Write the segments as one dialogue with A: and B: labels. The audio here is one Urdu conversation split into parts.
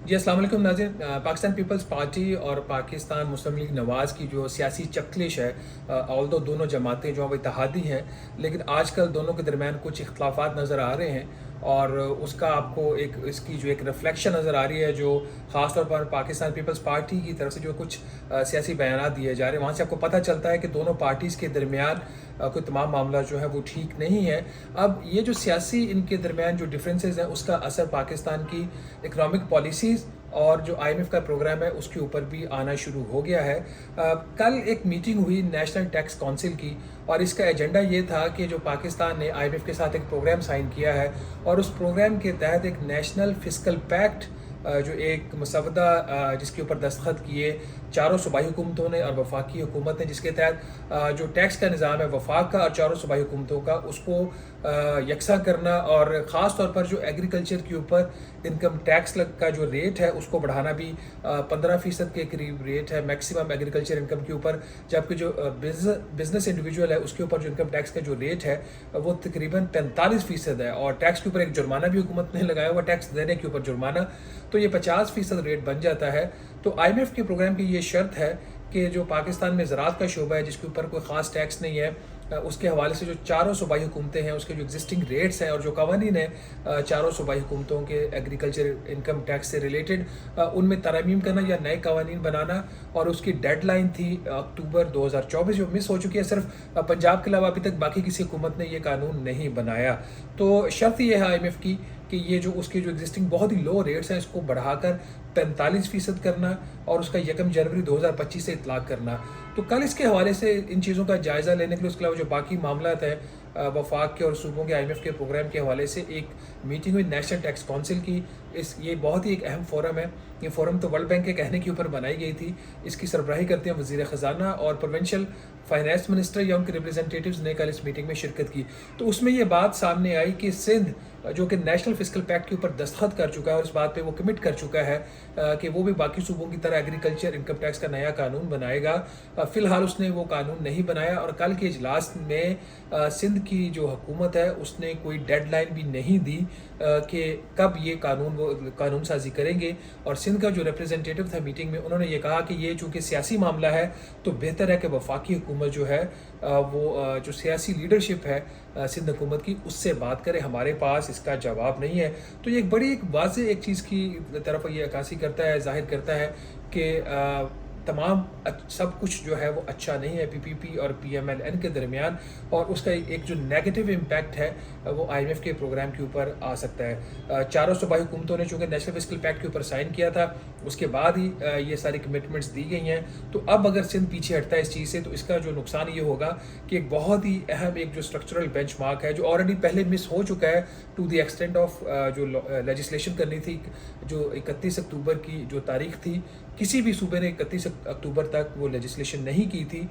A: جی السلام علیکم ناظرین، پاکستان پیپلز پارٹی اور پاکستان مسلم لیگ نواز کی جو سیاسی چکلش ہے، آلدو دونوں جماعتیں جو ہیں وہ اتحادی ہیں، لیکن آج کل دونوں کے درمیان کچھ اختلافات نظر آ رہے ہیں اور اس کا آپ کو اس کی جو ایک ریفلیکشن نظر آ رہی ہے، جو خاص طور پر پاکستان پیپلز پارٹی کی طرف سے جو کچھ سیاسی بیانات دیے جا رہے ہیں، وہاں سے آپ کو پتہ چلتا ہے کہ دونوں پارٹیز کے درمیان کوئی تمام معاملہ جو ہے وہ ٹھیک نہیں ہے۔ اب یہ جو سیاسی ان کے درمیان جو ڈفرینسز ہیں، اس کا اثر پاکستان کی اکنامک پالیسیز اور جو آئی ایم ایف کا پروگرام ہے اس کے اوپر بھی آنا شروع ہو گیا ہے۔ کل ایک میٹنگ ہوئی نیشنل ٹیکس کونسل کی، اور اس کا ایجنڈا یہ تھا کہ جو پاکستان نے آئی ایم ایف کے ساتھ ایک پروگرام سائن کیا ہے، اور اس پروگرام کے تحت ایک نیشنل فسکل پیکٹ جو ایک مسودہ جس کے اوپر دستخط کیے چاروں صوبائی حکومتوں نے اور وفاقی حکومت نے، جس کے تحت جو ٹیکس کا نظام ہے وفاق کا اور چاروں صوبائی حکومتوں کا، اس کو یکساں کرنا، اور خاص طور پر جو ایگریکلچر کے اوپر انکم ٹیکس کا جو ریٹ ہے اس کو بڑھانا بھی 15% کے قریب ریٹ ہے میکسیمم ایگریکلچر انکم کے اوپر، جبکہ جو بزنس انڈیویجول ہے اس کے اوپر جو انکم ٹیکس کا جو ریٹ ہے وہ تقریباً 45% ہے، اور ٹیکس کے اوپر ایک جرمانہ بھی حکومت نے لگایا ہوا، ٹیکس دینے کے اوپر جرمانہ، تو یہ 50% ریٹ بن جاتا ہے۔ تو آئی ایم ایف کے پروگرام کی یہ شرط ہے کہ جو پاکستان میں زراعت کا شعبہ ہے جس کے اوپر کوئی خاص ٹیکس نہیں ہے، اس کے حوالے سے جو چاروں صوبائی حکومتیں ہیں اس کے جو ایگزسٹنگ ریٹس ہیں اور جو قوانین ہیں چاروں صوبائی حکومتوں کے ایگریکلچر انکم ٹیکس سے ریلیٹڈ، ان میں ترامیم کرنا یا نئے قوانین بنانا، اور اس کی ڈیڈ لائن تھی اکتوبر 2024 جو مس ہو چکی ہے۔ صرف پنجاب کے علاوہ ابھی تک باقی کسی حکومت نے یہ قانون نہیں بنایا۔ تو شرط یہ ہے آئی ایم ایف کی کہ یہ جو اس کے جو ایگزسٹنگ بہت ہی لو ریٹس ہیں اس کو بڑھا کر 45% کرنا، اور اس کا 1 جنوری 2025 سے اطلاق کرنا۔ تو کل اس کے حوالے سے ان چیزوں کا جائزہ لینے کے لیے، اس کے علاوہ جو باقی معاملات ہیں وفاق کے اور صوبوں کے آئی ایم ایف کے پروگرام کے حوالے سے، ایک میٹنگ ہوئی نیشنل ٹیکس کونسل کی۔ یہ بہت ہی ایک اہم فورم ہے۔ یہ فورم تو ورلڈ بینک کے کہنے کے اوپر بنائی گئی تھی۔ اس کی سربراہی کرتے ہیں وزیر خزانہ اور پروونشل فائنانس منسٹر یا ان کے ریپریزنٹیٹیوز نے کل اس میٹنگ میں شرکت کی۔ تو اس میں یہ بات سامنے آئی کہ سندھ جو کہ نیشنل فسکل پیکٹ کے اوپر دستخط کر چکا ہے اور اس بات پہ وہ کمٹ کر چکا ہے کہ وہ بھی باقی صوبوں کی طرح ایگریکلچر انکم ٹیکس کا نیا قانون بنائے گا، فی الحال اس نے وہ قانون نہیں بنایا، اور کل کے اجلاس میں سندھ کی جو حکومت ہے اس نے کوئی ڈیڈ لائن بھی نہیں دی کہ کب یہ قانون سازی کریں گے۔ اور سندھ کا جو ریپریزنٹیٹیو تھا میٹنگ میں، انہوں نے یہ کہا کہ یہ چونکہ سیاسی معاملہ ہے تو بہتر ہے کہ وفاقی حکومت جو ہے وہ جو سیاسی لیڈرشپ ہے سندھ حکومت کی، اس سے بات کرے، ہمارے پاس اس کا جواب نہیں ہے۔ تو یہ ایک بڑی ایک واضح ایک چیز کی طرف یہ عکاسی کرتا ہے، ظاہر کرتا ہے کہ تمام سب کچھ جو ہے وہ اچھا نہیں ہے پی پی اور پی ایم ایل این کے درمیان، اور اس کا ایک جو نیگیٹو امپیکٹ ہے وہ آئی ایم ایف کے پروگرام کے اوپر آ سکتا ہے۔ چاروں صوبائی حکومتوں نے چونکہ نیشنل فسکل پیکٹ کے اوپر سائن کیا تھا، اس کے بعد ہی یہ ساری کمٹمنٹس دی گئی ہیں، تو اب اگر سندھ پیچھے ہٹتا ہے اس چیز سے تو اس کا جو نقصان یہ ہوگا کہ ایک بہت ہی اہم ایک جو اسٹرکچرل بینچ مارک ہے جو آلریڈی پہلے مس ہو چکا ہے ٹو دی ایکسٹینٹ آف جو لیجسلیشن کرنی تھی، جو 31 اکتوبر کی جو تاریخ تھی، کسی بھی صوبے نے 31 اکتوبر تک وہ لیجسلیشن نہیں کی تھی،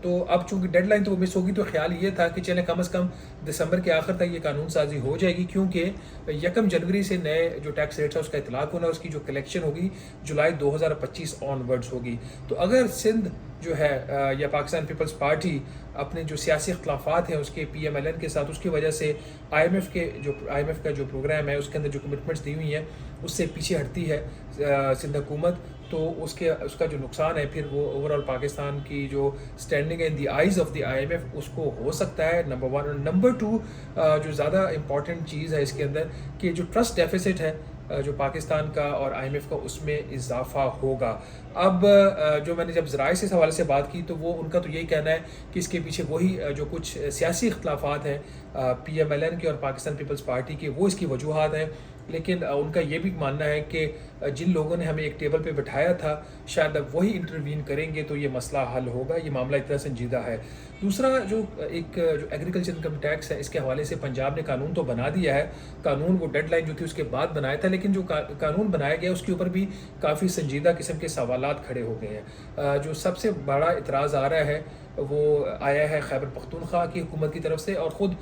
A: تو اب چونکہ ڈیڈ لائن تو وہ مس ہوگی، تو خیال یہ تھا کہ چلیں کم از کم دسمبر کے آخر تک یہ قانون سازی ہو جائے گی، کیونکہ 1 جنوری سے نئے جو ٹیکس ریٹس ہے اس کا اطلاق ہونا، اس کی جو کلیکشن ہوگی جولائی 2025 آن ورڈز ہوگی۔ تو اگر سندھ جو ہے یا پاکستان پیپلز پارٹی اپنے جو سیاسی اختلافات ہیں اس کے پی ایم ایل این کے ساتھ، اس کی وجہ سے آئی ایم ایف کا جو پروگرام ہے اس کے اندر جو کمٹمنٹس دی ہوئی ہیں اس سے پیچھے ہٹتی ہے سندھ حکومت، تو اس کا جو نقصان ہے پھر وہ اوور آل پاکستان کی جو اسٹینڈنگ ہے in the eyes of the I M F اس کو ہو سکتا ہے، نمبر 1۔ اور نمبر 2 جو زیادہ امپورٹنٹ چیز ہے اس کے اندر کہ جو ٹرسٹ ڈیفیسٹ ہے جو پاکستان کا اور آئی ایم ایف کا، اس میں اضافہ ہوگا۔ اب جو میں نے جب ذرائع سے اس حوالے سے بات کی تو وہ ان کا تو یہی کہنا ہے کہ اس کے پیچھے وہی جو کچھ سیاسی اختلافات ہیں پی ایم ایل این کے اور پاکستان پیپلز پارٹی کے، وہ اس کی وجوہات ہیں، لیکن ان کا یہ بھی ماننا ہے کہ جن لوگوں نے ہمیں ایک ٹیبل پہ بٹھایا تھا شاید اب وہی انٹروین کریں گے تو یہ مسئلہ حل ہوگا، یہ معاملہ اتنا سنجیدہ ہے۔ دوسرا جو ایگریکلچر انکم ٹیکس ہے، اس کے حوالے سے پنجاب نے قانون تو بنا دیا ہے، قانون وہ ڈیڈ لائن جو تھی اس کے بعد بنایا تھا، لیکن جو قانون بنایا گیا اس کے اوپر بھی کافی سنجیدہ قسم کے سوالات کھڑے ہو گئے ہیں۔ جو سب سے بڑا اعتراض آ رہا ہے وہ آیا ہے خیبر پختونخوا کی حکومت کی طرف سے اور خود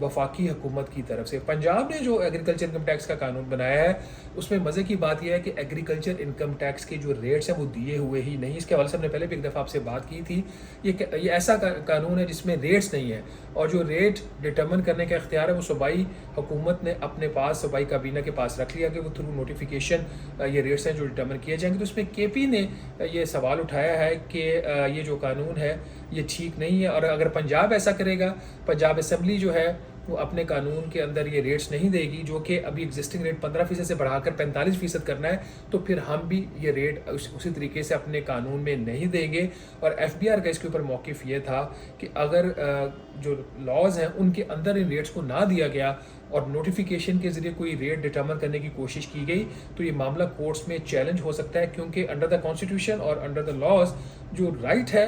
A: وفاقی حکومت کی طرف سے۔ پنجاب نے جو ایگریکلچر انکم ٹیکس کا قانون بنایا ہے اس میں مزے کی بات یہ ہے کہ ایگریکلچر انکم ٹیکس کے جو ریٹس ہیں وہ دیے ہوئے ہی نہیں۔ اس کے حوالے سے ہم نے پہلے بھی ایک دفعہ آپ سے بات کی تھی، یہ ایسا قانون ہے جس میں ریٹس نہیں ہے، اور جو ریٹ ڈٹرمن کرنے کا اختیار ہے وہ صوبائی حکومت نے اپنے پاس، صوبائی کابینہ کے پاس رکھ لیا کہ وہ تھرو نوٹیفیکیشن یہ ریٹس ہیں جو ڈٹرمن کیے جائیں گے۔ تو اس میں کے پی نے یہ سوال اٹھایا ہے کہ یہ جو قانون ہے یہ ٹھیک نہیں ہے، اور اگر پنجاب ایسا کرے گا، پنجاب اسمبلی جو ہے وہ اپنے قانون کے اندر یہ ریٹس نہیں دے گی، جو کہ ابھی ایگزسٹنگ ریٹ 15% سے بڑھا کر 45% کرنا ہے، تو پھر ہم بھی یہ ریٹ اسی طریقے سے اپنے قانون میں نہیں دیں گے۔ اور ایف بی آر کا اس کے اوپر موقف یہ تھا کہ اگر جو لاز ہیں ان کے اندر ان ریٹس کو نہ دیا گیا اور نوٹیفیکیشن کے ذریعے کوئی ریٹ ڈٹرمن کرنے کی کوشش کی گئی تو یہ معاملہ کورٹس میں چیلنج ہو سکتا ہے، کیونکہ انڈر دا کانسٹیٹیوشن اور انڈر دا لاز جو رائٹ ہے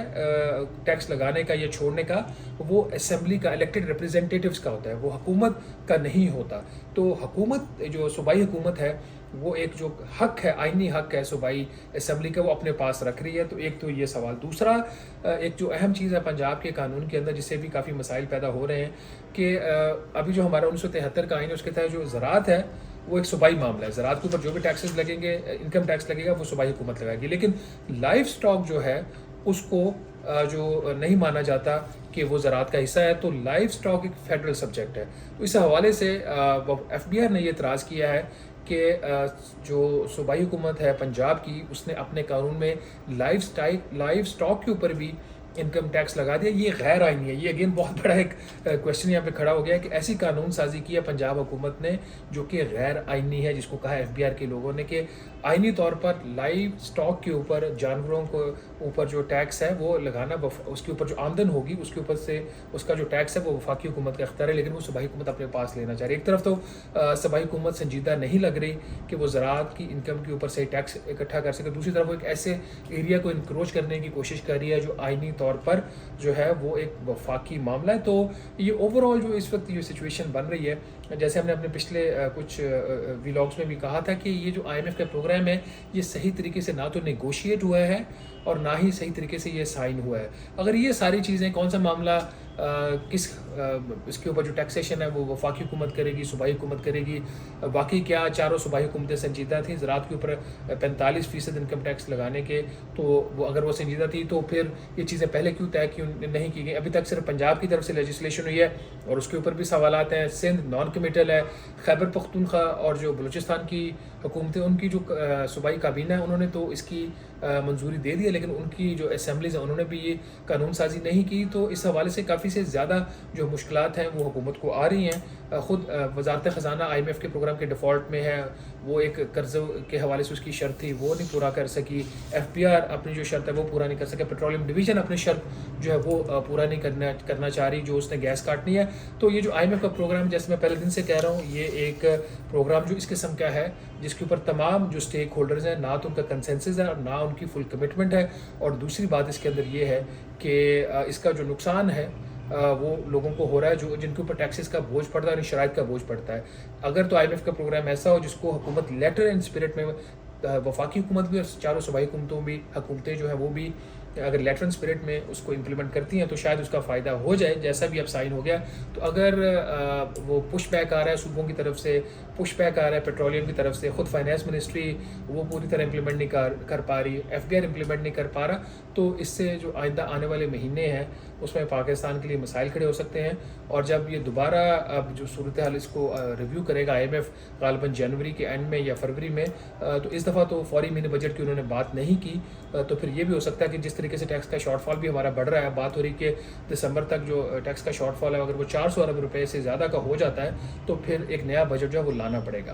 A: ٹیکس لگانے کا یا چھوڑنے کا وہ اسمبلی کا، الیکٹڈ ریپرزینٹیٹیوز کا ہوتا ہے، وہ حکومت کا نہیں ہوتا۔ تو حکومت جو صوبائی حکومت ہے وہ ایک جو حق ہے، آئینی حق ہے صوبائی اسمبلی کا، وہ اپنے پاس رکھ رہی ہے۔ تو ایک تو یہ سوال، دوسرا ایک جو اہم چیز ہے پنجاب کے قانون کے اندر جس سے بھی کافی مسائل پیدا ہو رہے ہیں کہ ابھی جو ہمارا 1973 کا آئین ہے اس کے تحت جو زراعت ہے وہ ایک صوبائی معاملہ ہے، زراعت کے اوپر جو بھی ٹیکسز لگیں گے، انکم ٹیکس لگے گا وہ صوبائی حکومت لگائے گی، لیکن لائف سٹاک جو ہے اس کو جو نہیں مانا جاتا کہ وہ زراعت کا حصہ ہے، تو لائف سٹاک ایک فیڈرل سبجیکٹ ہے۔ تو اس حوالے سے ایف بی آر نے یہ اعتراض کیا ہے کہ جو صوبائی حکومت ہے پنجاب کی، اس نے اپنے قانون میں لائف سٹاک کے اوپر بھی انکم ٹیکس لگا دیا، یہ غیر آئینی ہے۔ یہ اگین بہت بڑا ایک کویشچن یہاں پہ کھڑا ہو گیا ہے کہ ایسی قانون سازی کی ہے پنجاب حکومت نے جو کہ غیر آئینی ہے، جس کو کہا ایف بی آر کے لوگوں نے کہ آئینی طور پر لائف سٹاک کے اوپر، جانوروں کو اوپر جو ٹیکس ہے وہ لگانا، اس کے اوپر جو آمدن ہوگی اس کے اوپر سے اس کا جو ٹیکس ہے وہ وفاقی حکومت کا اختیار ہے، لیکن وہ صوبائی حکومت اپنے پاس لینا چاہ رہی ہے۔ ایک طرف تو صوبائی حکومت سنجیدہ نہیں لگ رہی کہ وہ زراعت کی انکم کے اوپر سے ٹیکس اکٹھا کر سکے، دوسری طرف وہ ایک ایسے ایریا کو انکروچ کرنے کی کوشش کر رہی ہے جو آئینی طور پر جو ہے وہ ایک وفاقی معاملہ ہے۔ تو یہ اوور آل جو اس وقت یہ سچویشن بن رہی ہے، جیسے ہم نے اپنے پچھلے کچھ ویلاگس میں بھی کہا تھا کہ یہ جو آئی ایم ایف کا پروگرام ہے یہ صحیح طریقے سے نہ تو نیگوشیٹ ہوا ہے اور نہ ہی صحیح طریقے سے یہ سائن ہوا ہے۔ اگر یہ ساری چیزیں، کون سا معاملہ اس کے اوپر جو ٹیکسیشن ہے وہ وفاقی حکومت کرے گی، صوبائی حکومت کرے گی، باقی کیا چاروں صوبائی حکومتیں سنجیدہ تھیں زراعت کے اوپر 45% انکم ٹیکس لگانے کے، تو وہ اگر وہ سنجیدہ تھی تو پھر یہ چیزیں پہلے کیوں نہیں کی گئی؟ ابھی تک صرف پنجاب کی طرف سے لیجسلیشن ہوئی ہے اور اس کے اوپر بھی سوالات ہیں، سندھ نان کمیٹل ہے، خیبر پختونخوا اور جو بلوچستان کی حکومتیں، ان کی جو صوبائی کابینہ ہے انہوں نے تو اس کی منظوری دے دی ہے، لیکن ان کی جو اسمبلیز ہیں انہوں نے بھی یہ قانون سازی نہیں کی۔ تو اس حوالے سے کافی سے زیادہ جو مشکلات ہیں وہ حکومت کو آ رہی ہیں۔ خود وزارت خزانہ آئی ایم ایف کے پروگرام کے ڈیفالٹ میں ہے، وہ ایک قرضوں کے حوالے سے اس کی شرط تھی وہ نہیں پورا کر سکی، ایف بی آر اپنی جو شرط ہے وہ پورا نہیں کر سکے، پیٹرولیم ڈویژن اپنی شرط جو ہے وہ پورا نہیں کرنا چاہ رہی جو اس نے گیس کاٹنی ہے۔ تو یہ جو آئی ایم ایف کا پروگرام، جیسے میں پہلے دن سے کہہ رہا ہوں، یہ ایک پروگرام جو اس قسم کا ہے جس کے اوپر تمام جو اسٹیک ہولڈرز ہیں نہ تو ان کا کنسنسس ہے اور نہ ان کی فل کمٹمنٹ ہے، اور دوسری بات اس کے اندر یہ ہے کہ اس کا جو نقصان ہے وہ لوگوں کو ہو رہا ہے جن کے اوپر ٹیکسز کا بوجھ پڑتا ہے اور شرائط کا بوجھ پڑتا ہے۔ اگر تو آئی ایم ایف کا پروگرام ایسا ہو جس کو حکومت لیٹر اینڈ اسپرٹ میں، وفاقی حکومت بھی اور چاروں صوبائی حکومتیں جو ہیں وہ بھی اگر لیٹر اینڈ اسپرٹ میں اس کو امپلیمنٹ کرتی ہیں تو شاید اس کا فائدہ ہو جائے، جیسا بھی اب سائن ہو گیا۔ تو اگر وہ پش بیک آ رہا ہے صوبوں کی طرف سے، پش بیک آ رہا ہے پیٹرولیم کی طرف سے، خود فائنانس منسٹری وہ پوری طرح امپلیمنٹ نہیں کر پا رہی، ایف بی آر امپلیمنٹ نہیں کر پا رہا، تو اس سے جو آئندہ آنے والے مہینے ہیں اس میں پاکستان کے لیے مسائل کھڑے ہو سکتے ہیں۔ اور جب یہ دوبارہ اب جو صورتحال اس کو ریویو کرے گا آئی ایم ایف غالباً جنوری کے اینڈ میں یا فروری میں، تو اس دفعہ تو فوری مینی بجٹ کی انہوں نے بات نہیں کی، تو پھر یہ بھی ہو سکتا ہے کہ جس طریقے سے ٹیکس کا شارٹ فال بھی ہمارا بڑھ رہا ہے، بات ہو رہی کہ دسمبر تک جو ٹیکس کا شارٹ فال ہے اگر وہ 400 ارب روپے سے زیادہ کا ہو جاتا ہے تو پھر ایک نیا بجٹ جو ہے وہ لانا پڑے گا۔